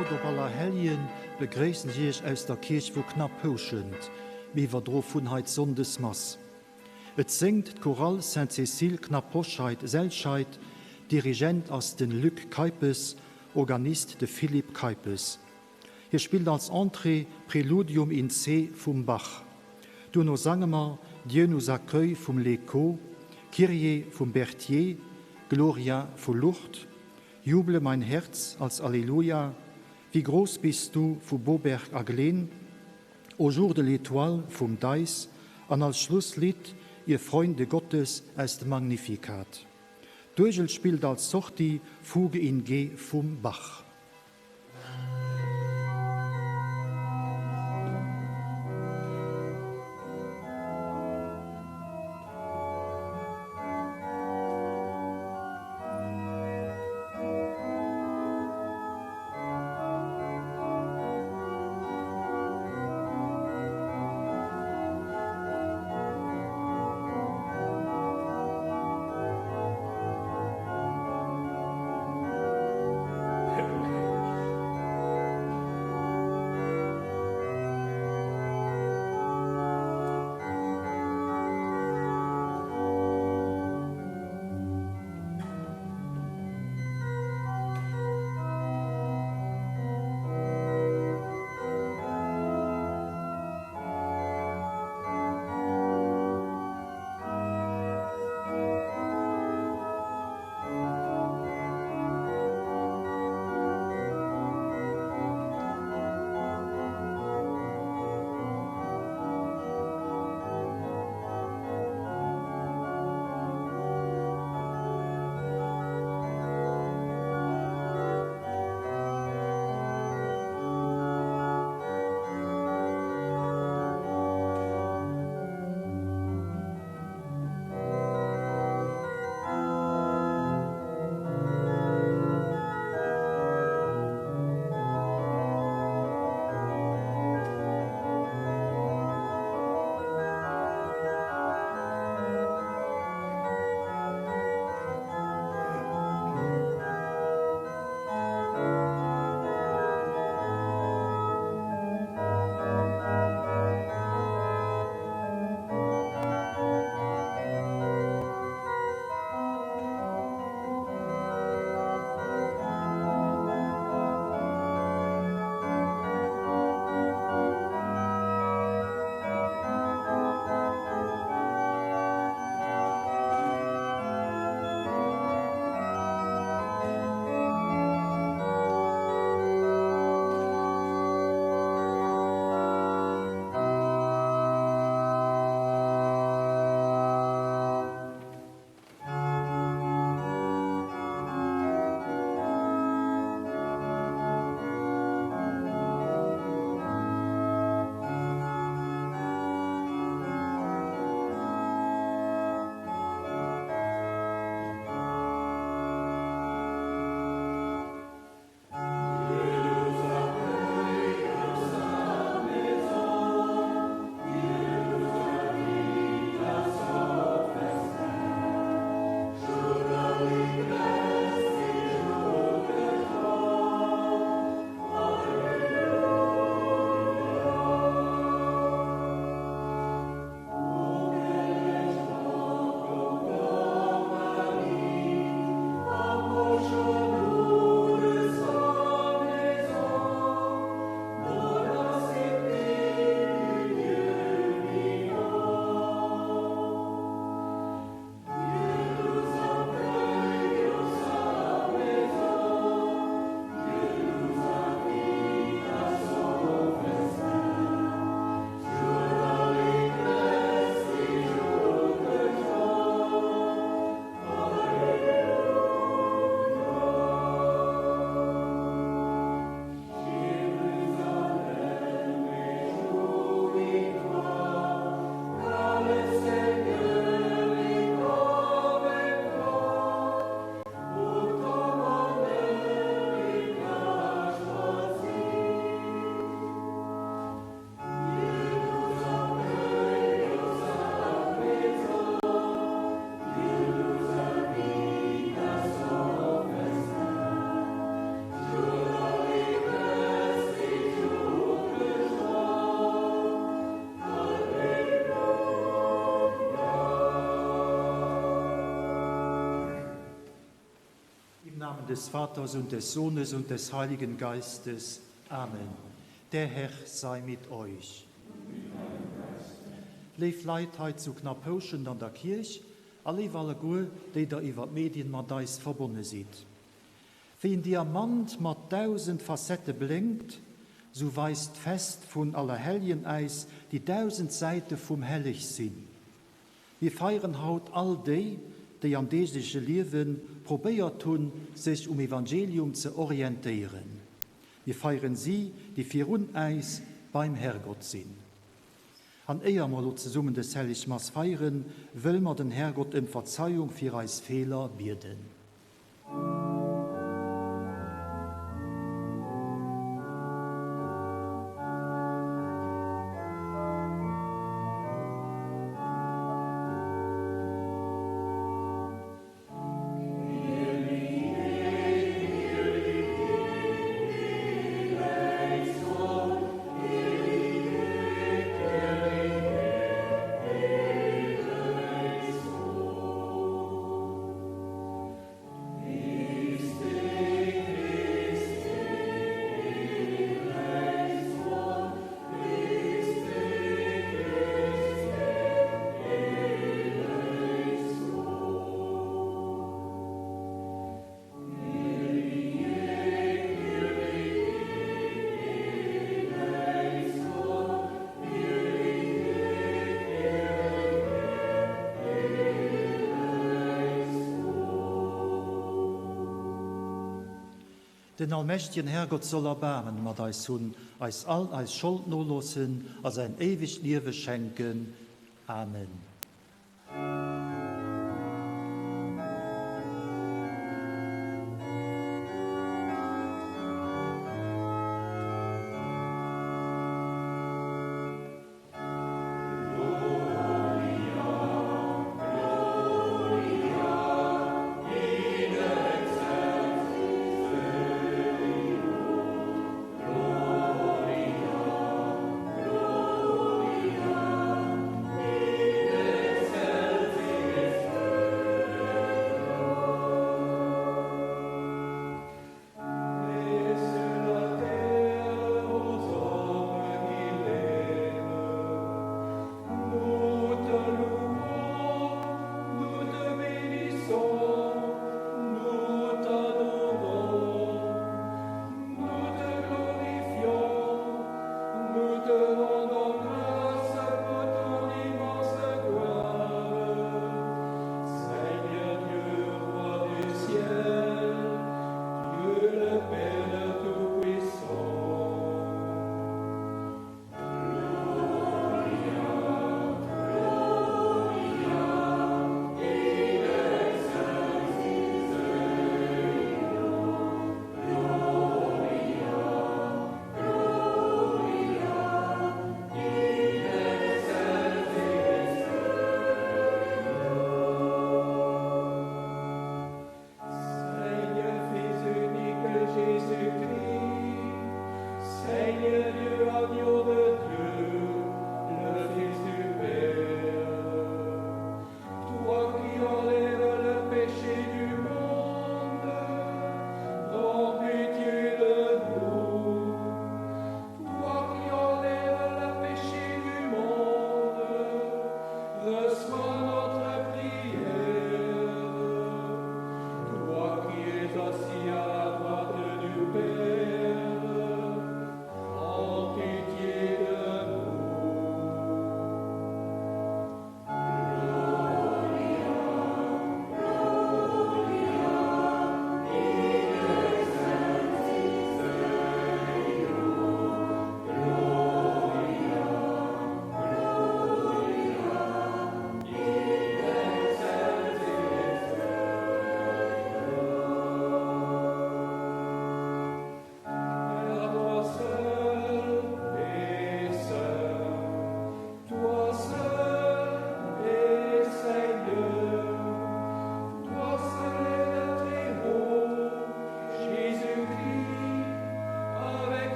Haut op aller Helien begräßen sich aus der Kirch wo knapp hoschend, wie wir dro vunheit Sondesmass. Et singt Choral Saint-Cécile knapp Poschheit Selscheid, Dirigent aus den Luc Kaipes, Organist de Philipp Kaipes. Hier spielt als Entrée Präludium in C vom Bach. Du no sangemer Dieu nous accueille vom Leco, Kyrie vom Berthier, Gloria von Lourdes, Juble mein Herz als Alleluia, wie groß bist du von Boberg Aglen, Au jour de l'étoile vom Deis, an als Schlusslied ihr Freunde Gottes aus dem Magnificat. Durchel spielt als Sorti Fuge in G vom Bach. Im Namen des Vaters und des Sohnes und des Heiligen Geistes. Amen. Der Herr sei mit euch. Leif Leitheit zu knapp Poschen an der Kirche, alle Walle die da über Medien mit uns verbunden sind. Wie ein Diamant mit 1000 Facetten blinkt, so weist fest von aller Helgen eis die 1000 Seiten vom Helligsinn. Wir feiern haut all die am diesem Leben probiert tun, sich Evangelium zu orientieren. Wir feiern sie, die für uns beim Herrgott sind. An eher mal zusammen des Heiligmass feiern, will man den Herrgott um Verzeihung für uns Fehler bitten. Den allmächtigen Herrgott soll erbarmen, mit uns hun, als all als Schuld no losen, als ein ewig Leben schenken. Amen.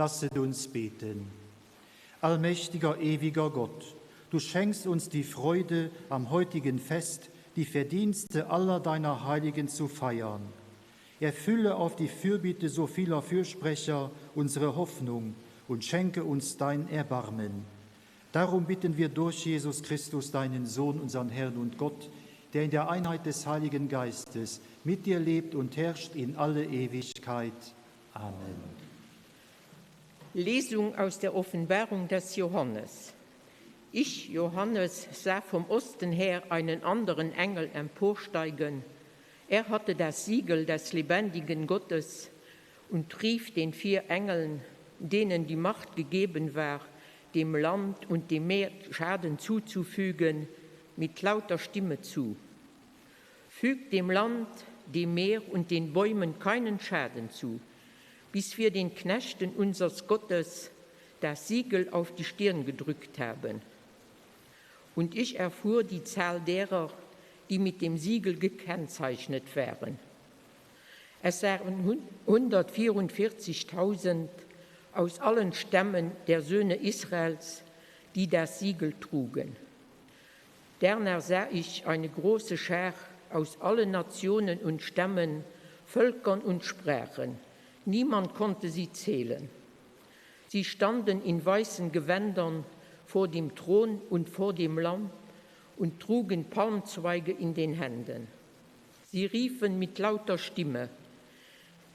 Lasset uns beten. Allmächtiger, ewiger Gott, du schenkst uns die Freude, am heutigen Fest die Verdienste aller deiner Heiligen zu feiern. Erfülle auf die Fürbitte so vieler Fürsprecher unsere Hoffnung und schenke uns dein Erbarmen. Darum bitten wir durch Jesus Christus, deinen Sohn, unseren Herrn und Gott, der in der Einheit des Heiligen Geistes mit dir lebt und herrscht in alle Ewigkeit. Amen. Lesung aus der Offenbarung des Johannes. Ich, Johannes, sah vom Osten her einen anderen Engel emporsteigen. Er hatte das Siegel des lebendigen Gottes und rief den 4 Engeln, denen die Macht gegeben war, dem Land und dem Meer Schaden zuzufügen, mit lauter Stimme zu. Fügt dem Land, dem Meer und den Bäumen keinen Schaden zu, bis wir den Knechten unseres Gottes das Siegel auf die Stirn gedrückt haben. Und ich erfuhr die Zahl derer, die mit dem Siegel gekennzeichnet wären. Es waren 144.000 aus allen Stämmen der Söhne Israels, die das Siegel trugen. Ferner sah ich eine große Schar aus allen Nationen und Stämmen, Völkern und Sprachen. Niemand konnte sie zählen. Sie standen in weißen Gewändern vor dem Thron und vor dem Lamm und trugen Palmzweige in den Händen. Sie riefen mit lauter Stimme: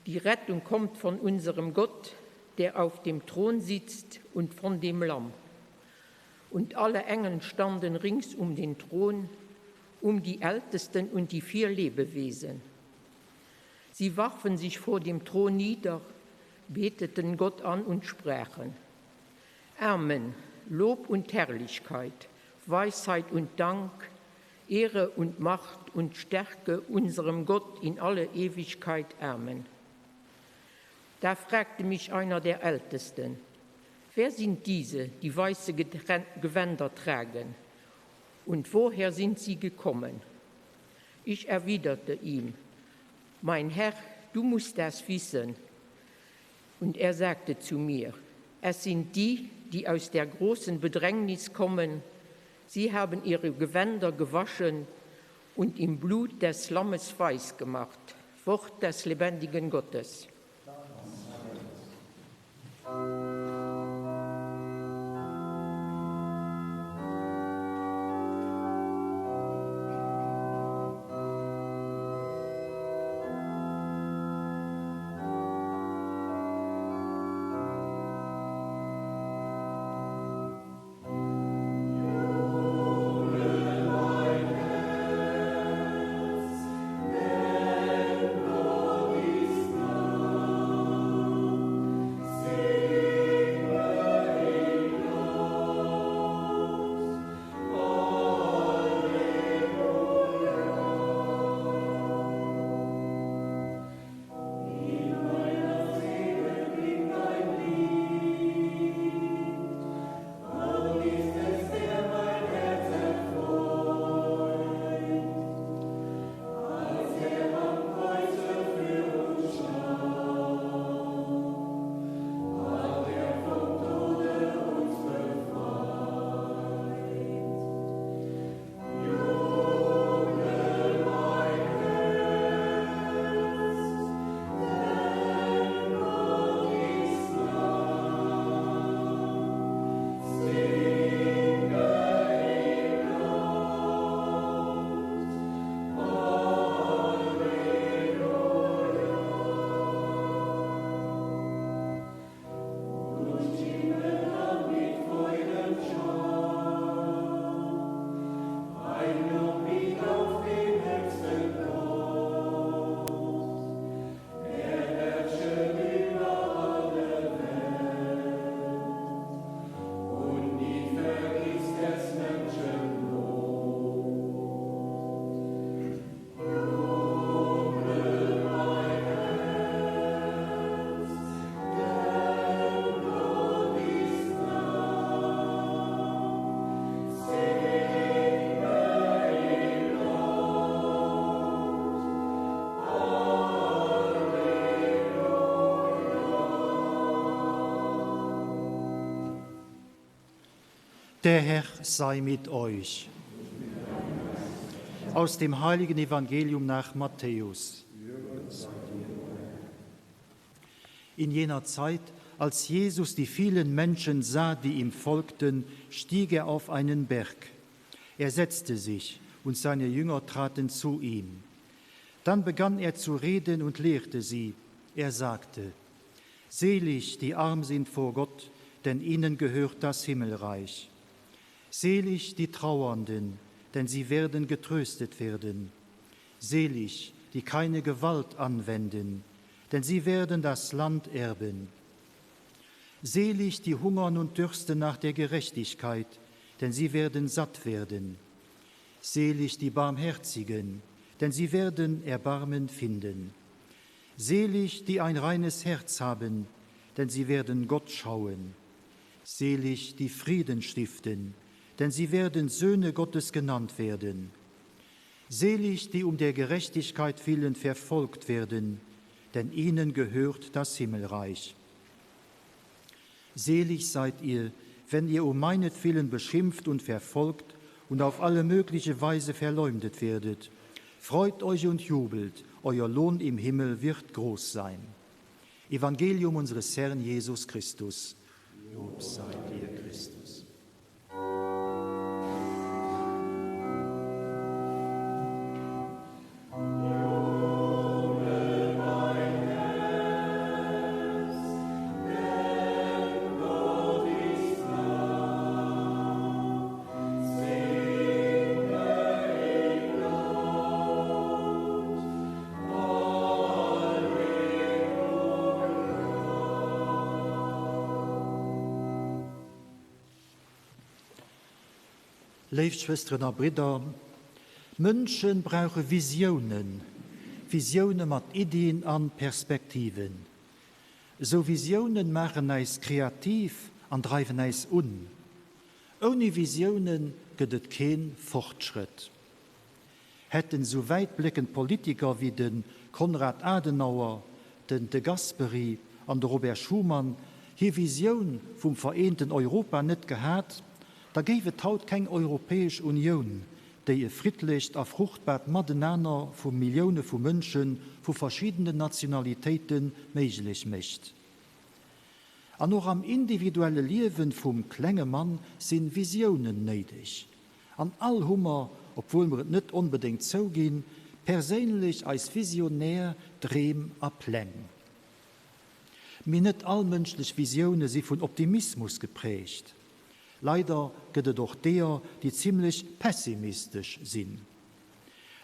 Die Rettung kommt von unserem Gott, der auf dem Thron sitzt, und von dem Lamm. Und alle Engel standen rings um den Thron, um die Ältesten und die 4 Lebewesen. Sie warfen sich vor dem Thron nieder, beteten Gott an und sprachen: Amen, Lob und Herrlichkeit, Weisheit und Dank, Ehre und Macht und Stärke unserem Gott in alle Ewigkeit. Amen. Da fragte mich einer der Ältesten: Wer sind diese, die weiße Gewänder tragen? Und woher sind sie gekommen? Ich erwiderte ihm: Mein Herr, du musst das wissen. Und er sagte zu mir: Es sind die, die aus der großen Bedrängnis kommen. Sie haben ihre Gewänder gewaschen und im Blut des Lammes weiß gemacht. Wort des lebendigen Gottes. Sing Der Herr sei mit euch. Aus dem heiligen Evangelium nach Matthäus. In jener Zeit, als Jesus die vielen Menschen sah, die ihm folgten, stieg er auf einen Berg. Er setzte sich, und seine Jünger traten zu ihm. Dann begann er zu reden und lehrte sie. Er sagte: Selig, die arm sind vor Gott, denn ihnen gehört das Himmelreich. Selig die Trauernden, denn sie werden getröstet werden. Selig, die keine Gewalt anwenden, denn sie werden das Land erben. Selig die hungern und dürsten nach der Gerechtigkeit, denn sie werden satt werden. Selig die Barmherzigen, denn sie werden Erbarmen finden. Selig die ein reines Herz haben, denn sie werden Gott schauen. Selig die Frieden stiften, denn sie werden Söhne Gottes genannt werden. Selig die um der Gerechtigkeit willen verfolgt werden, denn ihnen gehört das Himmelreich. Selig seid ihr, wenn ihr um meinetwillen beschimpft und verfolgt und auf alle mögliche Weise verleumdet werdet. Freut euch und jubelt, euer Lohn im Himmel wird groß sein. Evangelium unseres Herrn Jesus Christus. Lob sei dir, Christus. Liebe Schwestern und Brüder, Menschen brauchen Visionen mit Ideen und Perspektiven. So Visionen machen uns kreativ und treiben uns an. Ohne Visionen gibt es keinen Fortschritt. Hätten so weitblickende Politiker wie den Konrad Adenauer, den de Gasperi und Robert Schuman hier Vision vom vereinten Europa nicht gehabt, da gäbe es heute keine Europäische Union, die ihr friedlich auf fruchtbar miteinander von Millionen von Menschen von verschiedenen Nationalitäten möglich macht. Und auch am individuellen Leben vom kleinen Mann sind Visionen nötig. An all Hummer, obwohl wir es nicht unbedingt so gehen, persönlich als Visionär Drehen und Pläne. Mir nicht allmenschliche Visionen sind von Optimismus geprägt. Leider gibt es doch der, die ziemlich pessimistisch sind.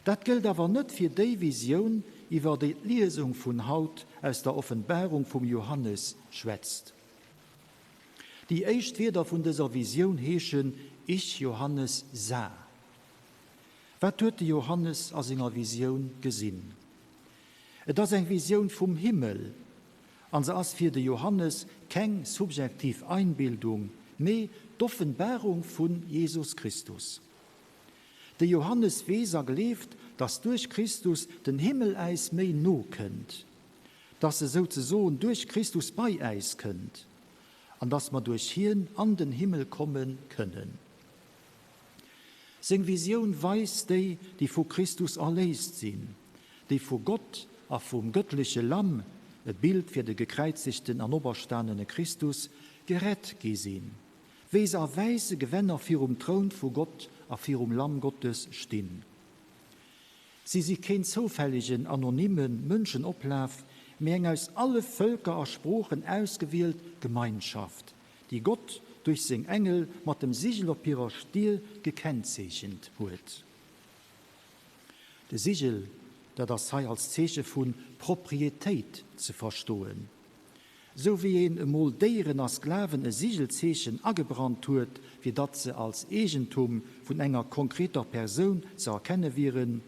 Das gilt aber nicht für die Vision, über die Lesung von Haut aus der Offenbarung von Johannes schwätzt. Die erste Wörter von dieser Vision heißen: Ich, Johannes, sah. Was hat Johannes aus seiner Vision gesehen? Das ist eine Vision vom Himmel. Und so ist für Johannes keine subjektive Einbildung, mehr die Offenbarung von Jesus Christus. Der Johannes Weser gelebt, dass durch Christus den Himmel eis mehr no könnt, dass er sozusagen durch Christus bei eis könnt und dass man durch ihn an den Himmel kommen können. Seine Vision weiß die vor Christus erlöst sind, die vor Gott, auch vom göttlichen Lamm, ein Bild für den gekreuzigten und oberstandenen Christus, gerett gesehen. Weser weise Gewänner für Thron vor Gott, auch für Lamm Gottes stehen. Sie sind kein zufälligen, anonymen Menschenoblauf, mehr aus alle Völker ersprochen ausgewählt Gemeinschaft, die Gott durch seinen Engel mit dem Siegel auf ihrer Stirn gekennzeichnet wird. Der Siegel, das sei als Zeichen von Proprietät zu verstehen. So wie ein einmal deren als Sklaven ein Siegelzeichen angebrannt wird, wie das sie als Eigentum von einer konkreter Person zu erkennen wären,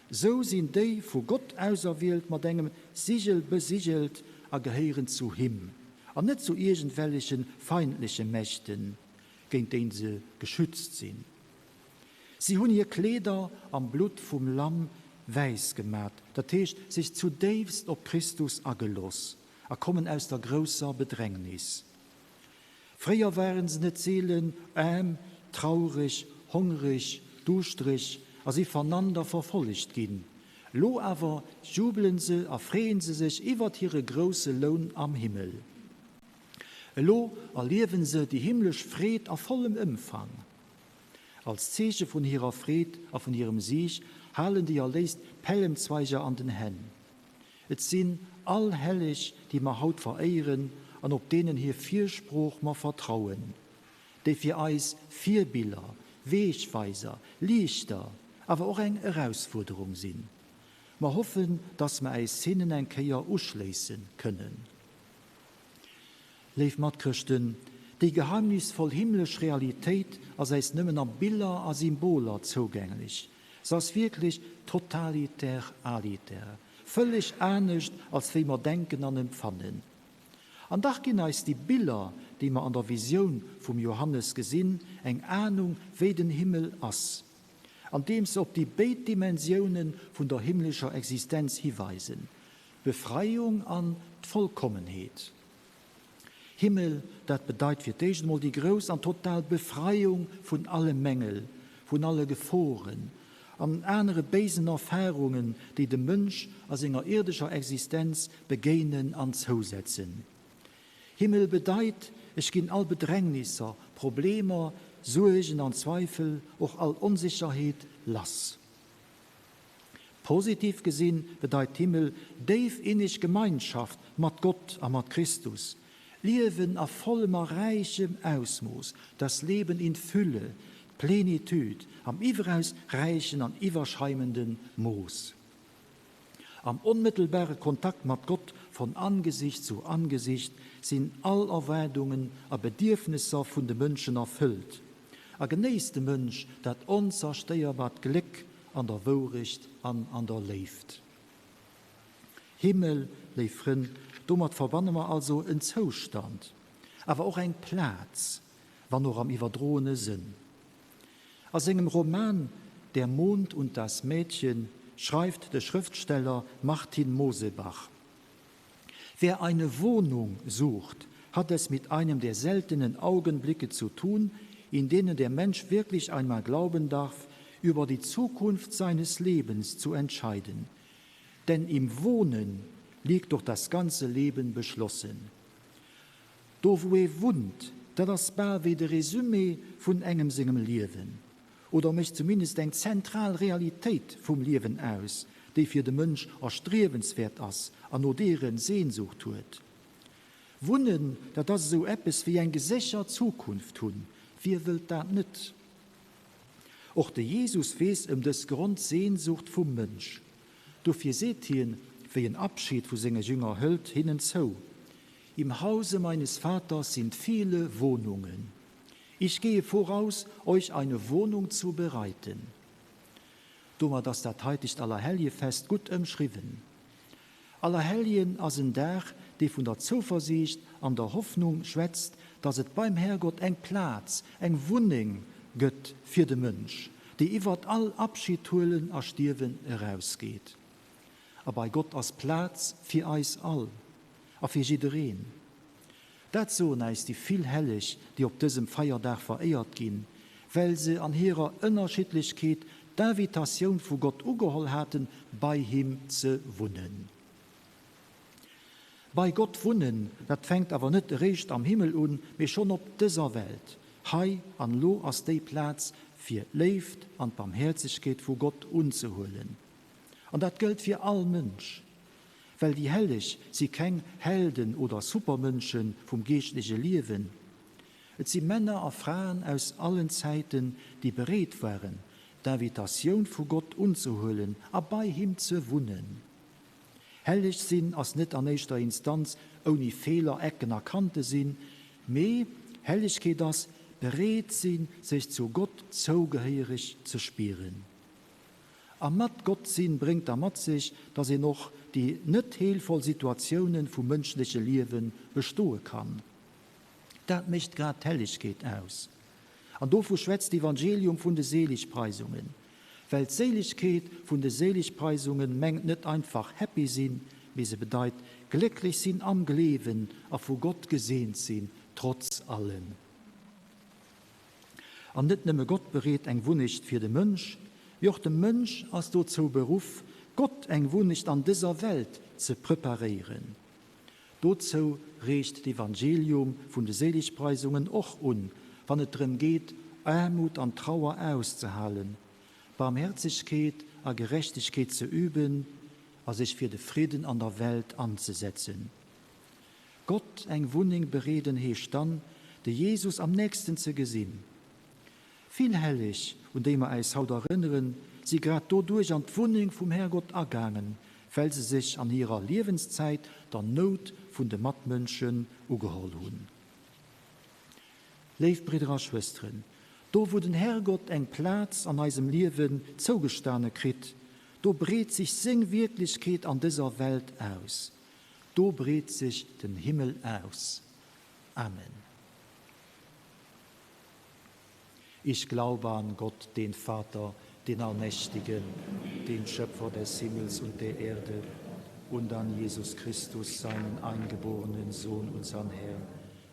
so sind die von Gott auserwählt mit einem Siegel besiegelt und gehören zu ihm, und nicht zu irgendwelchen feindlichen Mächten, gegen die sie geschützt sind. Sie haben ihr Kleider am Blut vom Lamm weiß gemacht, das heißt, sich zutiefst auf Christus angelost. Kommen aus der großen Bedrängnis. Früher waren sie nicht Seelen traurig, hungrig, dustrich, als sie voneinander verfolgt gingen. Lo aber jubeln sie, erfreuen sie sich über ihre große Lohn am Himmel. Lo erleben sie die himmlische Fried auf vollem Umfang. Als Zeichen von ihrer Fried, von ihrem Sieg, halten die erlöst Palmzweige an den Händen. Es sind allhellig, die wir haut verehren, und auf denen hier Vierspruch wir vertrauen. Die für uns Vierbilder, Wegweiser, Lichter, aber auch eine Herausforderung sind. Wir hoffen, dass wir uns Sinnen ein Kehr ausschließen können. Liebe Mitchristen, die geheimnisvolle himmlische Realität als es nicht mehr Bilder als Symboler zugänglich. Das ist wirklich totalitär, alitär. Völlig anders, als wie wir denken und empfangen. Und da gehen uns die Bilder, die wir an der Vision vom Johannes gesehen, eine Ahnung, wie den Himmel ist. An dem sie auf die beiden Dimensionen von der himmlischen Existenz hinweisen. Befreiung an die Vollkommenheit. Himmel, das bedeutet für dich mal die große und total Befreiung von allen Mängeln, von allen Gefahren, an andere bösen Erfahrungen, die der Mensch als in seiner irdischen Existenz begegnen und zusetzen. Himmel bedeutet, ich gehe all Bedrängnisse, Probleme, Sorgen und Zweifel, auch all Unsicherheit lass. Positiv gesehen bedeutet Himmel tief innige Gemeinschaft mit Gott und mit Christus. Leben auf vollem reichem Ausmaß, das Leben in Fülle, Plenitude, am überaus reichen und überschäumenden Moos. Am unmittelbaren Kontakt mit Gott von Angesicht zu Angesicht sind all Erwartungen und Bedürfnisse von den Menschen erfüllt. Ein genießt der Mensch, das unzerstörbar Glück an der Wohlricht an der Lebt. Himmel, liebe Freunde, damit verbannen wir also einen Zustand, aber auch einen Platz, wann noch am Überdrohene sind. Aus einem Roman Der Mond und das Mädchen schreibt der Schriftsteller Martin Mosebach: Wer eine Wohnung sucht, hat es mit einem der seltenen Augenblicke zu tun, in denen der Mensch wirklich einmal glauben darf, über die Zukunft seines Lebens zu entscheiden. Denn im Wohnen liegt doch das ganze Leben beschlossen. Do wo wohnt, da das bar wie der Resümee von engem singem Leben. Oder mich zumindest eine zentrale Realität vom Leben aus, die für den Mensch erstrebenswert ist, an nur deren Sehnsucht tut. Wohnen, da das so etwas wie eine gesicherte Zukunft tun, wer will das nicht? Auch der Jesus weiß das Grundsehnsucht vom Mensch. Dafür seht ihr, wie ein Abschied von seinen Jüngern hält, hinzu. Im Hause meines Vaters sind viele Wohnungen. Ich gehe voraus, euch eine Wohnung zu bereiten. Dummer, dass das heiligt Allerhelgenfest gut umschrieben. Allerhelgen als ein Tag, die von der Zuversicht an der Hoffnung schwätzt, dass es beim Herrgott eng Platz, eng Wohnung gött für den Mensch, die über all Abschied holen und stirben herausgeht. Aber bei Gott als Platz für uns all, und für jeden. Das so ist die viel hellig, die auf diesem Feiertag verehrt gehen, weil sie an ihrer Unterschiedlichkeit der Invitation von Gott ugeholt hatten, bei ihm zu wohnen. Bei Gott wohnen, das fängt aber nicht recht am Himmel an, wie schon auf dieser Welt. Hei an lo als der Platz für Lebt und Barmherzigkeit von Gott unzuholen. Und das gilt für alle Menschen, weil die Hellig sie kein Helden oder Supermenschen vom geistlichen Leben. Es sind Männer und Frauen aus allen Zeiten, die bereit waren, die Invitation von Gott unzuholen, aber bei ihm zu wohnen. Hellig sind als nicht an erster Instanz ohne Fehler, Ecken erkannt sind, mehr Helligkeit das bereit sind, sich zu Gott zugehörig zu spüren. Am mat Gott sinn bringt mit sich, dass noch die nicht heilvoll Situationen vom menschlichen Leben bestehen kann. Das mischt grad Helligkeit aus. Und dafür schwätzt das Evangelium von den Seligpreisungen. Weil die Seligkeit von den Seligpreisungen mengt nicht einfach happy sind, wie sie bedeutet, glücklich sind am Leben, auf wo Gott gesehnt sind, trotz allem. An net nëmme Gott berät eng Wunnicht fir de Mënsch, wie auch dem Mënsch as do zu Beruf, Gott eng Wunnicht an dieser Welt ze präparieren. Dozo recht d'Evangelium vun de Seligpreisungen och wann et drin geht, Armut an Trauer auszuhalen, Barmherzigkeit a Gerechtigkeit zu üben, als sich für den Frieden an der Welt anzusetzen. Gott eng Wunning bereden hecht dann, de Jesus am nächsten zu gesinn. Viel hellig und dem eis haut erinnern, sie grad dodurch an d'Wunning vom Herrgott ergangen, weil sie sich an ihrer Lebenszeit der Not von de Mattmönchen ugeholt hun. Leif Brüder und Schwestern, do wo den Herrgott eng Platz an eisem Leben zugestanden krit, do breht sich sing Wirklichkeit an dieser Welt aus. Do breht sich den Himmel aus. Amen. Ich glaube an Gott, den Vater, den Allmächtigen, den Schöpfer des Himmels und der Erde, und an Jesus Christus, seinen eingeborenen Sohn, unseren Herrn,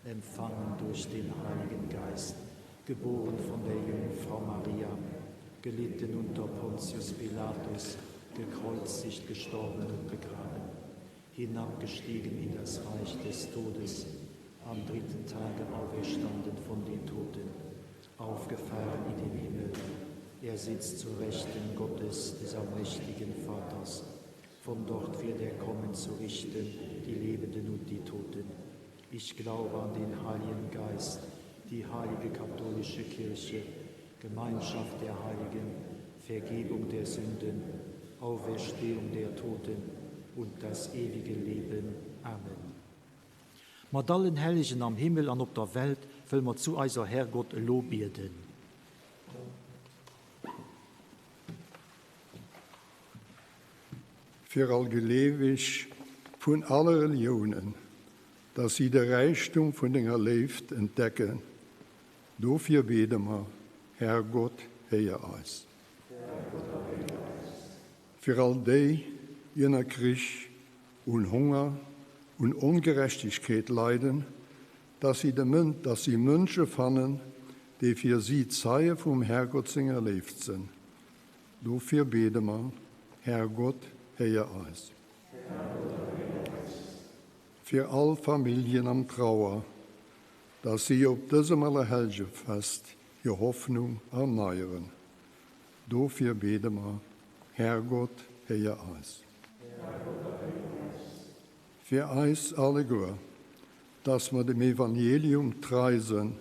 empfangen durch den Heiligen Geist, geboren von der Jungfrau Maria, gelitten unter Pontius Pilatus, gekreuzigt, gestorben und begraben, hinabgestiegen in das Reich des Todes, am dritten Tage auferstanden von den Toten, aufgefahren in den Himmel. Er sitzt zur Rechten Gottes, des allmächtigen Vaters. Von dort wird er kommen zu richten, die Lebenden und die Toten. Ich glaube an den Heiligen Geist, die heilige katholische Kirche, Gemeinschaft der Heiligen, Vergebung der Sünden, Auferstehung der Toten und das ewige Leben. Amen. Mit allen Heiligen am Himmel und auf der Welt will wir zu unser Herrgott Lob beten. Für allgelewig von aller Religionen, dass sie den Reichtum von den Erlebt entdecken. Dafür beten wir, Herrgott, Herr uns. Für all die, die in Krieg und Hunger und Ungerechtigkeit leiden, dass sie Menschen fanden, die für sie Zeichen vom Herrgott sing erlebt sind. Dafür beten wir, Herrgott, Herr uns. Für all Familien am Trauer, dass sie auf diesem Allerheiligenfest ihre Hoffnung erneuern. Dafür beten wir, Herrgott, Herr uns. Für uns alle Gott, dass wir dem Evangelium treu sind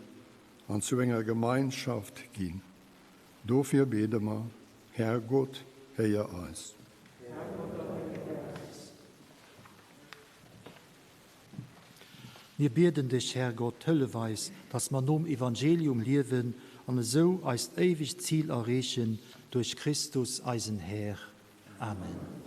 und zu einer Gemeinschaft gehen. Dafür beten wir, Herrgott, Herr uns. Wir beten dich, Herrgott, hölleweis, dass wir nur im Evangelium leben und so als ewig Ziel erreichen durch Christus, eisen Herr. Amen.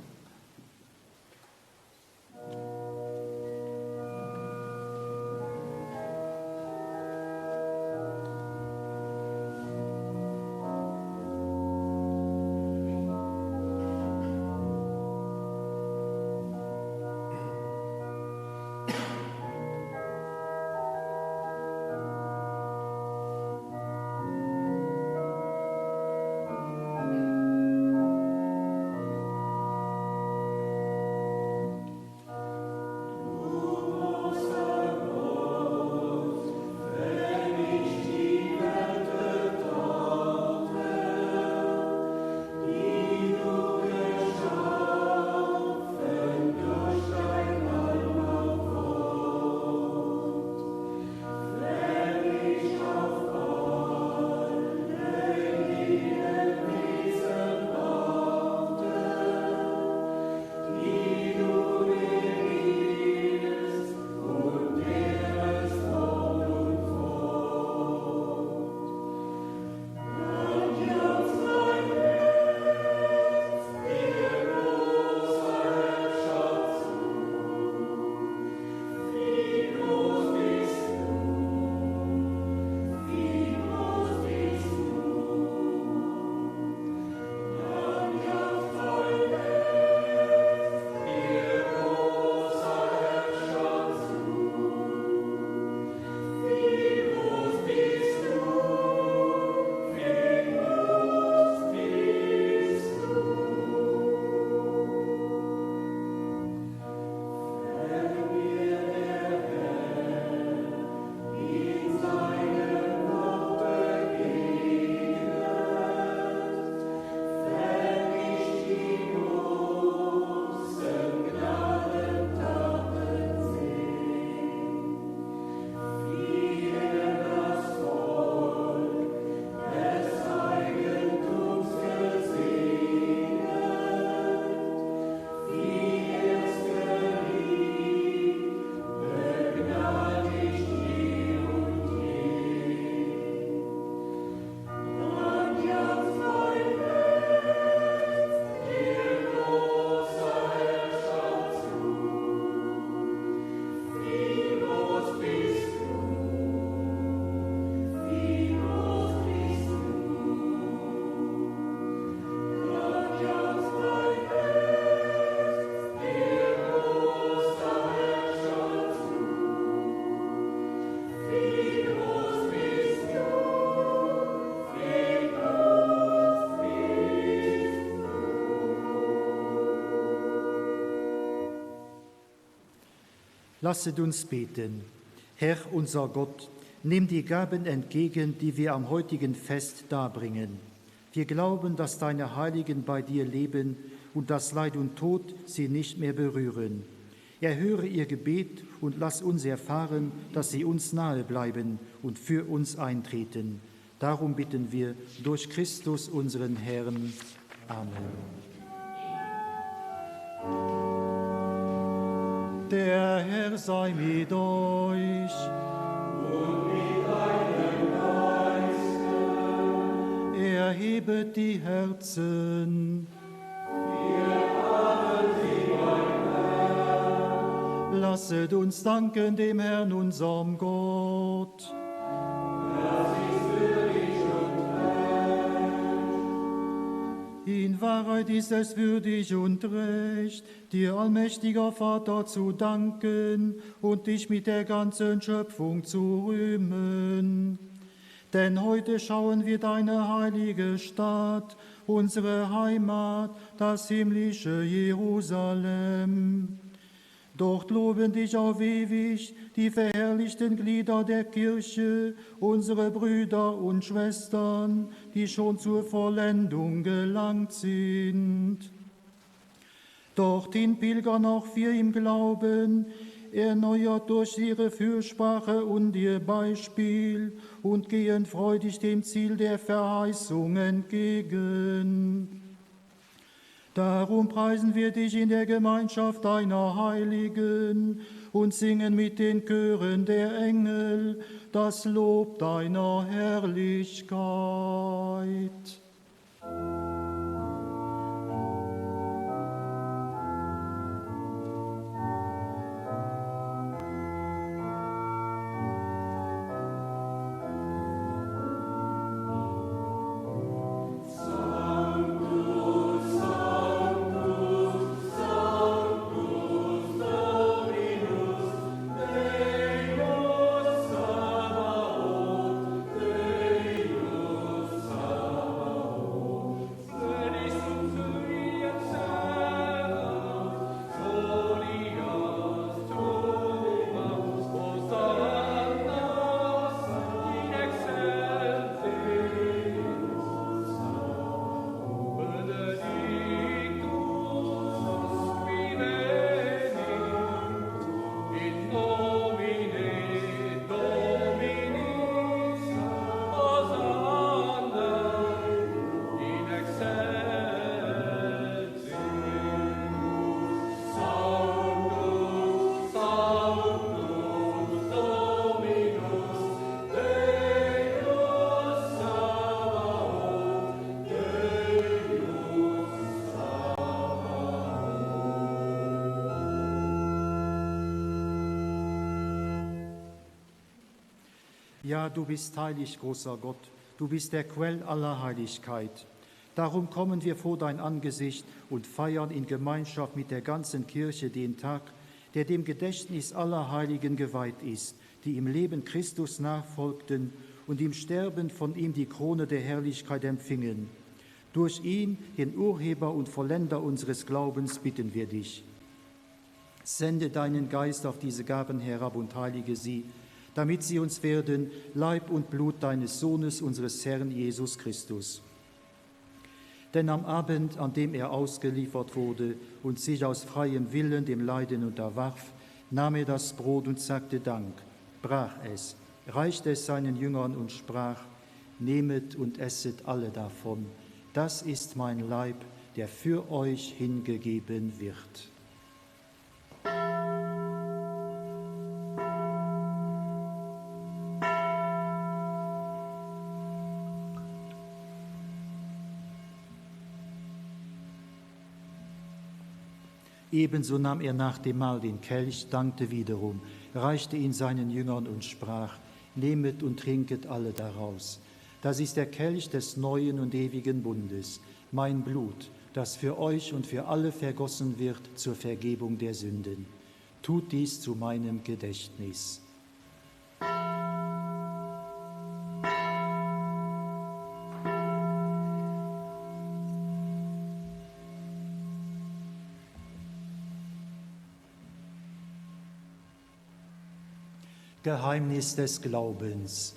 Lasset uns beten. Herr, unser Gott, nimm die Gaben entgegen, die wir am heutigen Fest darbringen. Wir glauben, dass deine Heiligen bei dir leben und dass Leid und Tod sie nicht mehr berühren. Erhöre ihr Gebet und lass uns erfahren, dass sie uns nahe bleiben und für uns eintreten. Darum bitten wir durch Christus, unseren Herrn. Amen. Der Herr sei mit euch. Und mit deinem Geiste. Erhebet die Herzen. Wir haben sie beim Herrn. Lasset uns danken dem Herrn, unserem Gott. In Wahrheit ist es würdig und recht, dir, allmächtiger Vater, zu danken und dich mit der ganzen Schöpfung zu rühmen. Denn heute schauen wir deine heilige Stadt, unsere Heimat, das himmlische Jerusalem. Dort loben dich auf ewig die verherrlichten Glieder der Kirche, unsere Brüder und Schwestern, die schon zur Vollendung gelangt sind. Dorthin pilgern auch wir im Glauben, erneuert durch ihre Fürsprache und ihr Beispiel und gehen freudig dem Ziel der Verheißung entgegen. Darum preisen wir dich in der Gemeinschaft deiner Heiligen und singen mit den Chören der Engel das Lob deiner Herrlichkeit. Ja, du bist heilig, großer Gott, du bist der Quell aller Heiligkeit. Darum kommen wir vor dein Angesicht und feiern in Gemeinschaft mit der ganzen Kirche den Tag, der dem Gedächtnis aller Heiligen geweiht ist, die im Leben Christus nachfolgten und im Sterben von ihm die Krone der Herrlichkeit empfingen. Durch ihn, den Urheber und Vollender unseres Glaubens, bitten wir dich. Sende deinen Geist auf diese Gaben herab und heilige sie, damit sie uns werden, Leib und Blut deines Sohnes, unseres Herrn Jesus Christus. Denn am Abend, an dem er ausgeliefert wurde und sich aus freiem Willen dem Leiden unterwarf, nahm er das Brot und sagte Dank, brach es, reichte es seinen Jüngern und sprach, nehmet und esset alle davon. Das ist mein Leib, der für euch hingegeben wird. Ebenso nahm er nach dem Mahl den Kelch, dankte wiederum, reichte ihn seinen Jüngern und sprach, nehmet und trinket alle daraus. Das ist der Kelch des neuen und ewigen Bundes, mein Blut, das für euch und für alle vergossen wird zur Vergebung der Sünden. Tut dies zu meinem Gedächtnis. Geheimnis des Glaubens.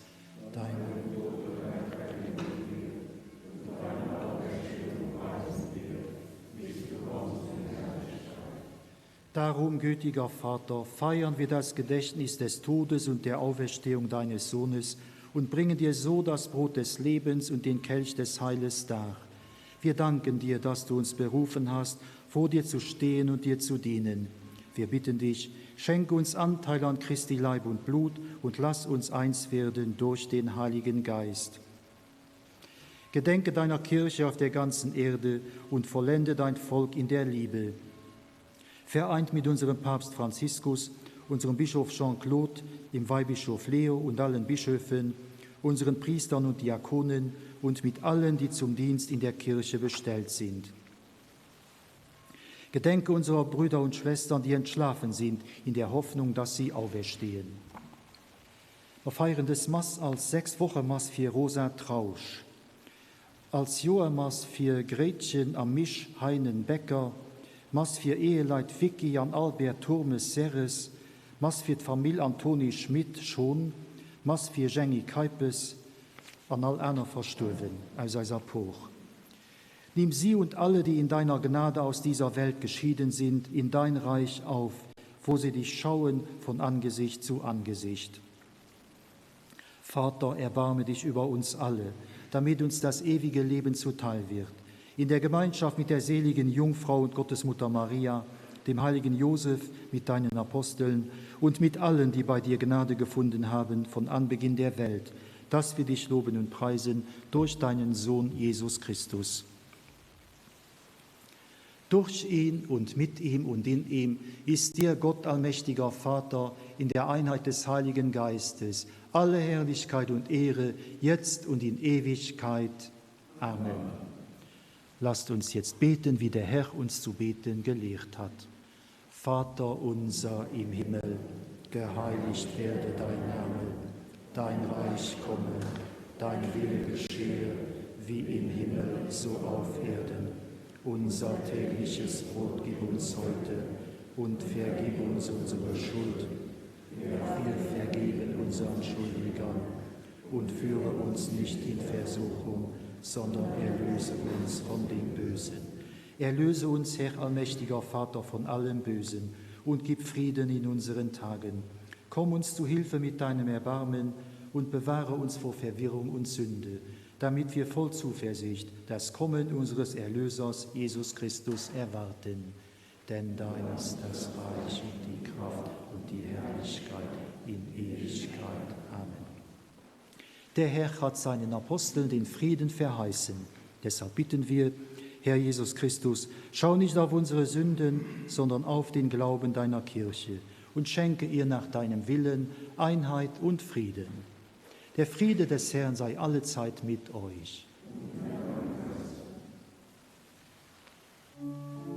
Darum, gütiger Vater, feiern wir das Gedächtnis des Todes und der Auferstehung deines Sohnes und bringen dir so das Brot des Lebens und den Kelch des Heiles dar. Wir danken dir, dass du uns berufen hast, vor dir zu stehen und dir zu dienen. Wir bitten dich, schenke uns Anteil an Christi Leib und Blut und lass uns eins werden durch den Heiligen Geist. Gedenke deiner Kirche auf der ganzen Erde und vollende dein Volk in der Liebe. Vereint mit unserem Papst Franziskus, unserem Bischof Jean-Claude, dem Weihbischof Leo und allen Bischöfen, unseren Priestern und Diakonen und mit allen, die zum Dienst in der Kirche bestellt sind. Gedenke unserer Brüder und Schwestern, die entschlafen sind, in der Hoffnung, dass sie auferstehen. Wir feiern das Mass als 6-Wochen-Mass für Rosa Trausch, als Joa-Mass für Gretchen Amisch Heinen Becker, Mass für Eheleit Vicky an Albert Turmes Serres, Mass für die Familie Antoni Schmidt schon, Mass für Jenny Kaipes, an all einer verstorben aus dieser Poch. Nimm sie und alle, die in deiner Gnade aus dieser Welt geschieden sind, in dein Reich auf, wo sie dich schauen von Angesicht zu Angesicht. Vater, erbarme dich über uns alle, damit uns das ewige Leben zuteil wird. In der Gemeinschaft mit der seligen Jungfrau und Gottesmutter Maria, dem heiligen Josef, mit deinen Aposteln und mit allen, die bei dir Gnade gefunden haben von Anbeginn der Welt, dass wir dich loben und preisen durch deinen Sohn Jesus Christus. Durch ihn und mit ihm und in ihm ist dir, Gott allmächtiger Vater, in der Einheit des Heiligen Geistes, alle Herrlichkeit und Ehre, jetzt und in Ewigkeit. Amen. Lasst uns jetzt beten, wie der Herr uns zu beten gelehrt hat. Vater unser im Himmel, geheiligt werde dein Name, dein Reich komme, dein Wille geschehe, wie im Himmel, so auf Erden. Unser tägliches Brot gib uns heute und vergib uns unsere Schuld, wie wir vergeben unseren Schuldigern. Und führe uns nicht in Versuchung, sondern erlöse uns von dem Bösen. Erlöse uns, Herr allmächtiger Vater, von allem Bösen und gib Frieden in unseren Tagen. Komm uns zu Hilfe mit deinem Erbarmen und bewahre uns vor Verwirrung und Sünde, damit wir voll Zuversicht das Kommen unseres Erlösers Jesus Christus erwarten. Denn dein ist das Reich und die Kraft und die Herrlichkeit in Ewigkeit. Amen. Der Herr hat seinen Aposteln den Frieden verheißen. Deshalb bitten wir, Herr Jesus Christus, schau nicht auf unsere Sünden, sondern auf den Glauben deiner Kirche und schenke ihr nach deinem Willen Einheit und Frieden. Der Friede des Herrn sei allezeit mit euch. Amen.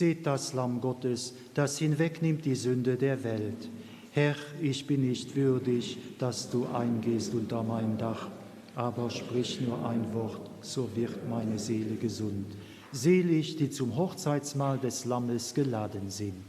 Seht das Lamm Gottes, das hinwegnimmt die Sünde der Welt. Herr, ich bin nicht würdig, dass du eingehst unter mein Dach, aber sprich nur ein Wort, so wird meine Seele gesund. Selig, die zum Hochzeitsmahl des Lammes geladen sind.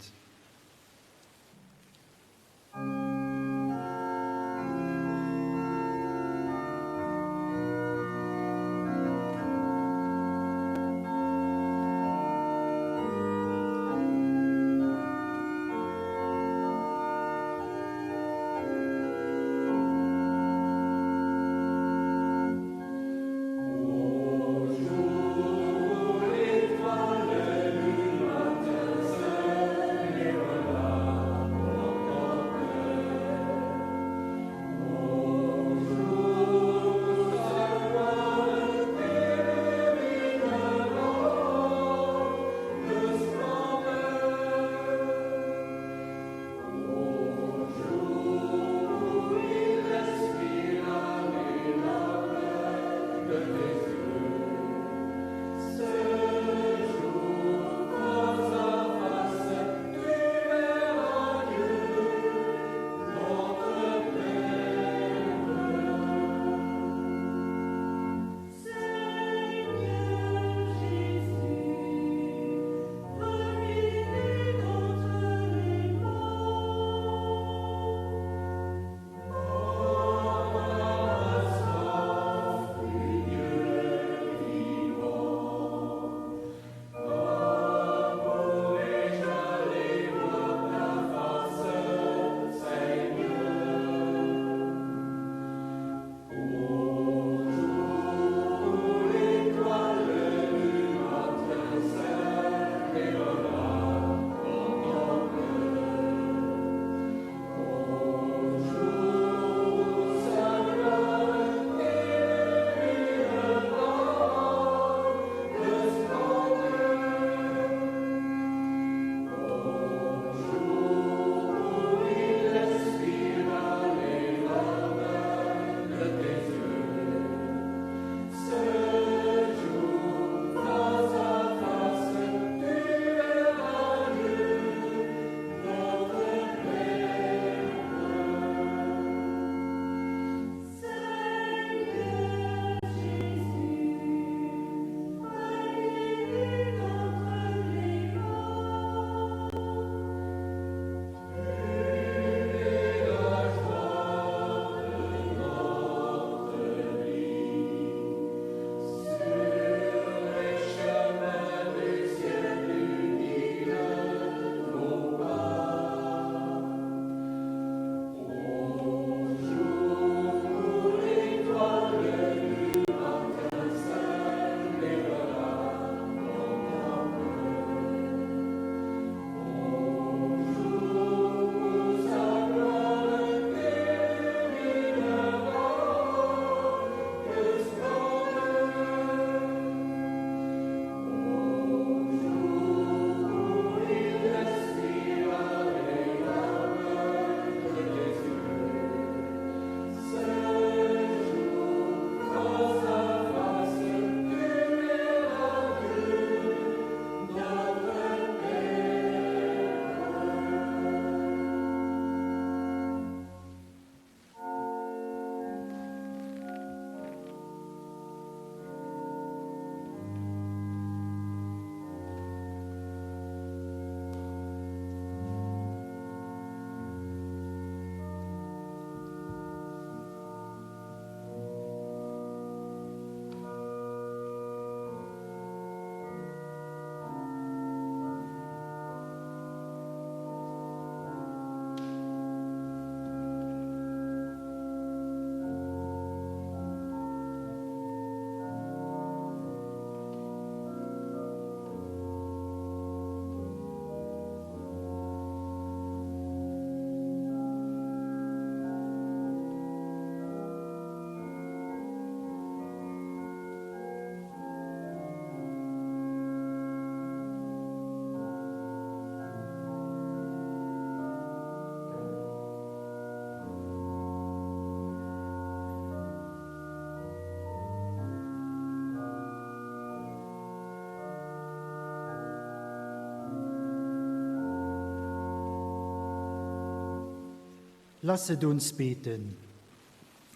Lasset uns beten.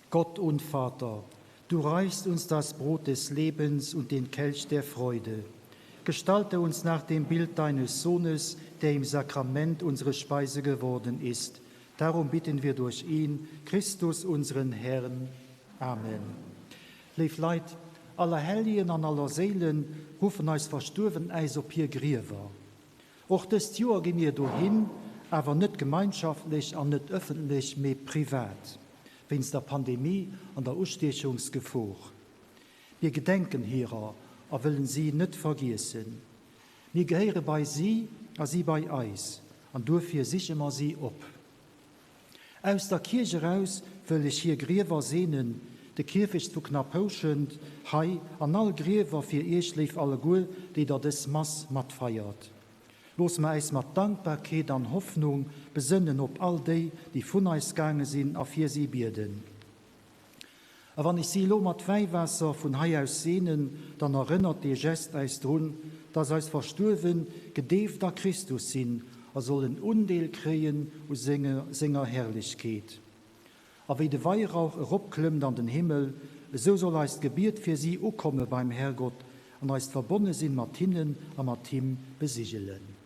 Gott und Vater, du reichst uns das Brot des Lebens und den Kelch der Freude. Gestalte uns nach dem Bild deines Sohnes, der im Sakrament unsere Speise geworden ist. Darum bitten wir durch ihn, Christus, unseren Herrn. Amen. Lief Leid, aller Helligen an aller Seelen rufen als verstorben eis op hier Griewer. Och des Jahr gehen wir dahin, aber nicht gemeinschaftlich und nicht öffentlich, mehr privat, wegen der Pandemie und der Ausstechungsgefahr. Wir gedenken hierer, aber wollen sie nicht vergessen. Wir gehören bei sie, und sie bei uns, und dafür sichern wir sie ab. Aus der Kirche raus will ich hier Gräber sehnen, de Kirche zu Knapphauschend, hei an all Gräber für ich lief alle gut, die da des Mass mat feiert. Los ma eis mat Dankbarkeit an Hoffnung besinnen op all die von uns gegangen sind, auf hier sie bierden. Aber wenn ich sie lo mat Weihwasser von hei aus sehnen, dann erinnert die Gest eis dran, dass als verstorben gedeefter Christus sind, sollen Undeel kreen und Sänger Herrlichkeit. Aber wie der Weihrauch herabklimmt an den Himmel, so soll als Gebet für sie auch kommen beim Herrgott und als verbunden sind mit ihnen und mit ihm besichelen.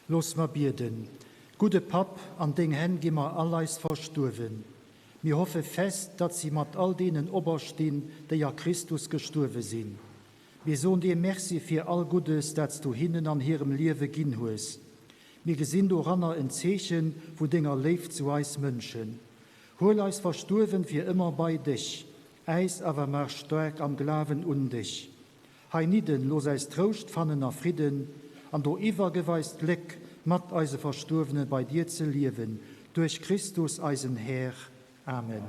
Los ma bierden. Gute Pap, an den Händen gimmer alleis verstorven. Mir hoffe fest, dass sie mat all denen oberstehen, die ja Christus gestorven sind. Wir so dir merci für all Gutes, dass du hinnen an ihrem Leben gin hues. Mir gesinn du ranner in Zechen, wo Dinger lebt zu eis München. Hol eis verstorven für immer bei dich. Eis aber mar stark am Glaven und dich. Hei nieden, los eis Trost fannen nach Frieden, an du iwwergeweist Glück, mat eise Verstorbene bei dir zu leben, durch Christus eisen Herr. Amen.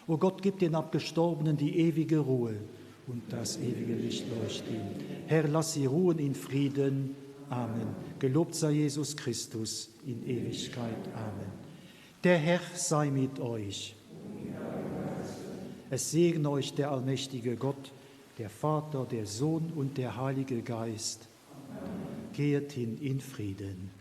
O Gott, gib den Abgestorbenen die ewige Ruhe und das ewige Licht leuchten. Herr, lass sie ruhen in Frieden. Amen. Gelobt sei Jesus Christus in Ewigkeit. Amen. Der Herr sei mit euch. Es segne euch der allmächtige Gott, der Vater, der Sohn und der Heilige Geist. Geht hin in Frieden.